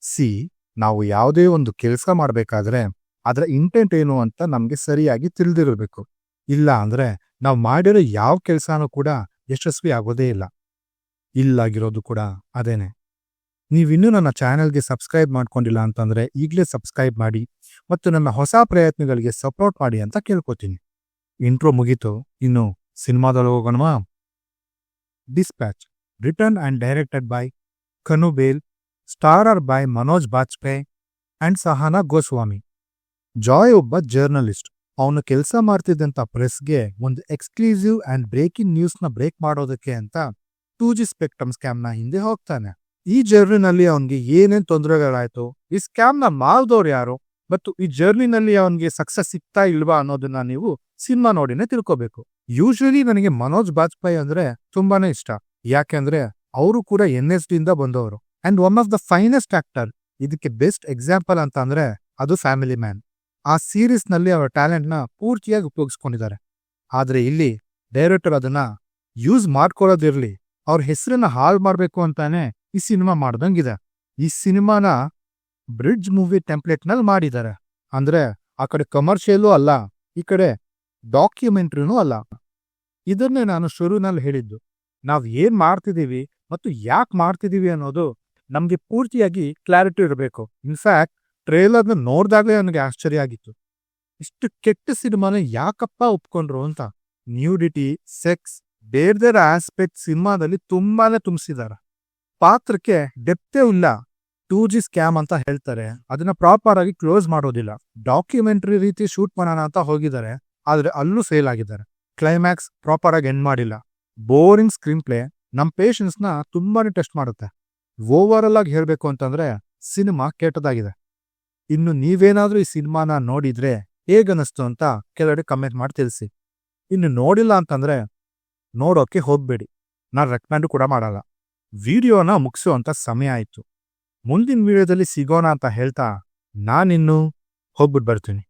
C ನಾವು ಯಾವುದೇ ಒಂದು ಕೆಲಸ ಮಾಡಬೇಕಾದ್ರೆ ಅದರ ಇಂಟೆಂಟ್ ಏನು ಅಂತ ನಮಗೆ ಸರಿಯಾಗಿ ತಿಳಿದಿರಬೇಕು. ಇಲ್ಲ ಅಂದ್ರೆ ನಾವು ಮಾಡಿರೋ ಯಾವ ಕೆಲಸನೂ ಕೂಡ ಯಶಸ್ವಿ ಆಗೋದೇ ಇಲ್ಲ. ಇಲ್ಲಾಗಿರೋದು ಕೂಡ ಅದೇನೆ. ನೀವಿನ್ನೂ ನನ್ನ ಚಾನೆಲ್ಗೆ ಸಬ್ಸ್ಕ್ರೈಬ್ ಮಾಡ್ಕೊಂಡಿಲ್ಲ ಅಂತಂದ್ರೆ ಈಗಲೇ ಸಬ್ಸ್ಕ್ರೈಬ್ ಮಾಡಿ ಮತ್ತು ನನ್ನ ಹೊಸ ಪ್ರಯತ್ನಗಳಿಗೆ ಸಪೋರ್ಟ್ ಮಾಡಿ ಅಂತ ಕೇಳ್ಕೊತೀನಿ. ಇಂಟ್ರೋ ಮುಗೀತು, ಇನ್ನು ಸಿನಿಮಾದಲ್ಲಿ ಹೋಗೋಣವಾ? Dispatch, written and directed by Kanu Behl, starrer by Manoj Bajpayee and Sahana Goswami. Joy ಒಬ್ಬ ಜರ್ನಲಿಸ್ಟ್. ಅವನು ಕೆಲಸ ಮಾಡ್ತಿದ್ದಂಥ ಪ್ರೆಸ್ಗೆ ಒಂದು ಎಕ್ಸ್ಕ್ಲೂಸಿವ್ ಅಂಡ್ ಬ್ರೇಕಿಂಗ್ ನ್ಯೂಸ್ನ ಬ್ರೇಕ್ ಮಾಡೋದಕ್ಕೆ ಅಂತ 2G ಸ್ಪೆಕ್ಟ್ರಮ್ ಸ್ಕ್ಯಾಮ್ನ ಹಿಂದೆ ಹೋಗ್ತಾನೆ. ಈ ಜರ್ನಿನಲ್ಲಿ ಅವನಿಗೆ ಏನೇನ್ ತೊಂದರೆಗಳಾಯ್ತು, ಈ ಸ್ಕ್ಯಾಮ್ನ ಮಾಡಿದವ್ರು ಯಾರು, ಮತ್ತು ಈ ಜರ್ನಿನಲ್ಲಿ ಅವನಿಗೆ ಸಕ್ಸಸ್ ಸಿಗ್ತಾ ಇಲ್ವಾ ಅನ್ನೋದನ್ನ ನೀವು ಸಿನಿಮಾ ನೋಡಿನೇ ತಿಳ್ಕೋಬೇಕು. ಯೂಶಲಿ ನನಗೆ ಮನೋಜ್ ಬಾಜ್ಪೇಯಿ ಅಂದ್ರೆ ತುಂಬಾನೇ ಇಷ್ಟ. ಯಾಕೆಂದ್ರೆ ಅವರು ಕೂಡ NSD ಇಂದ ಬಂದವರು and one of the finest actor. ಇದಕ್ಕೆ ಬೆಸ್ಟ್ ಎಕ್ಸಾಂಪಲ್ ಅಂತ ಅಂದ್ರೆ ಅದು ಫ್ಯಾಮಿಲಿ ಮ್ಯಾನ್. ಆ ಸೀರೀಸ್ ನಲ್ಲಿ ಅವರ ಟ್ಯಾಲೆಂಟ್ ನ ಪೂರ್ತಿಯಾಗಿ ಉಪಯೋಗಿಸ್ಕೊಂಡಿದ್ದಾರೆ. ಆದ್ರೆ ಇಲ್ಲಿ ಡೈರೆಕ್ಟರ್ ಅದನ್ನ ಯೂಸ್ ಮಾಡ್ಕೊಳ್ಳೋದಿರ್ಲಿ, ಅವ್ರ ಹೆಸರನ್ನ ಹಾಳು ಮಾಡ್ಬೇಕು ಅಂತಾನೆ ಈ ಸಿನಿಮಾ ಮಾಡ್ದಂಗಿದೆ. ಈ ಸಿನಿಮಾನ ಬ್ರಿಡ್ಜ್ ಮೂವಿ ಟೆಂಪ್ಲೇಟ್ ನಲ್ಲಿ ಮಾಡಿದ್ದಾರೆ. ಅಂದ್ರೆ ಆ ಕಡೆ ಕಮರ್ಷಿಯಲ್ಲೂ ಅಲ್ಲ, ಈ ಕಡೆ ಡಾಕ್ಯುಮೆಂಟ್ರಿನೂ ಅಲ್ಲ. ಇದನ್ನೇ ನಾನು ಶುರುನಲ್ಲಿ ಹೇಳಿದ್ದು. ನಾವ್ ಏನ್ ಮಾಡ್ತಿದೀವಿ ಮತ್ತು ಯಾಕೆ ಮಾಡ್ತಿದೀವಿ ಅನ್ನೋದು ನಮ್ಗೆ ಪೂರ್ತಿಯಾಗಿ ಕ್ಲಾರಿಟಿ ಇರಬೇಕು. ಇನ್ಫ್ಯಾಕ್ಟ್ ಟ್ರೇಲರ್ನ ನೋಡ್ದಾಗಲೇ ನನಗೆ ಆಶ್ಚರ್ಯ ಆಗಿತ್ತು, ಇಷ್ಟು ಕೆಟ್ಟ ಸಿನಿಮಾನ ಯಾಕಪ್ಪ ಒಪ್ಕೊಂಡ್ರು ಅಂತ. ನ್ಯೂಡಿಟಿ, ಸೆಕ್ಸ್, ಬೇರೆ ಆಸ್ಪೆಕ್ಟ್ ಸಿನಿಮಾದಲ್ಲಿ ತುಂಬಾನೇ ತುಂಬಿಸಿದಾರೆ. ಪಾತ್ರಕ್ಕೆ ಡೆಪ್ತೇ ಇಲ್ಲ. 2G ಸ್ಕ್ಯಾಮ್ ಅಂತ ಹೇಳ್ತಾರೆ, ಅದನ್ನ ಪ್ರಾಪರ್ ಆಗಿ ಕ್ಲೋಸ್ ಮಾಡೋದಿಲ್ಲ. ಡಾಕ್ಯುಮೆಂಟ್ರಿ ರೀತಿ ಶೂಟ್ ಮಾಡೋಣ ಅಂತ ಹೋಗಿದ್ದಾರೆ, ಆದ್ರೆ ಅಲ್ಲೂ ಫೇಲ್ ಆಗಿದ್ದಾರೆ. ಕ್ಲೈಮ್ಯಾಕ್ಸ್ ಪ್ರಾಪರ್ ಆಗಿ ಎಂಡ್ ಮಾಡಿಲ್ಲ. ಬೋರಿಂಗ್ ಸ್ಕ್ರೀನ್ ಪ್ಲೇ ನಮ್ ಪೇಷನ್ಸ್ ನ ತುಂಬಾನೇ ಟೆಸ್ಟ್ ಮಾಡುತ್ತೆ. ಓವರ್ ಆಗಿ ಹೇಳ್ಬೇಕು ಅಂತಂದ್ರೆ ಸಿನಿಮಾ ಕೆಟ್ಟದಾಗಿದೆ. ಇನ್ನು ನೀವೇನಾದ್ರೂ ಈ ಸಿನಿಮಾನ ನೋಡಿದ್ರೆ ಹೇಗನ್ನಿಸ್ತು ಅಂತ ಕೆಳಗಡೆ ಕಮೆಂಟ್ ಮಾಡಿ ತಿಳಿಸಿ. ಇನ್ನು ನೋಡಿಲ್ಲ ಅಂತಂದ್ರೆ ನೋಡೋಕೆ ಹೋಗ್ಬೇಡಿ, ನಾನು ರೆಕಮೆಂಡ್ ಕೂಡ ಮಾಡಲ್ಲ. ವಿಡಿಯೋನ ಮುಗಿಸುವಂತ ಸಮಯ ಆಯ್ತು. ಮುಂದಿನ ವಿಡಿಯೋದಲ್ಲಿ ಸಿಗೋಣ ಅಂತ ಹೇಳ್ತಾ ನಾನಿನ್ನು ಹೋಗ್ಬಿಟ್ಟು ಬರ್ತೀನಿ.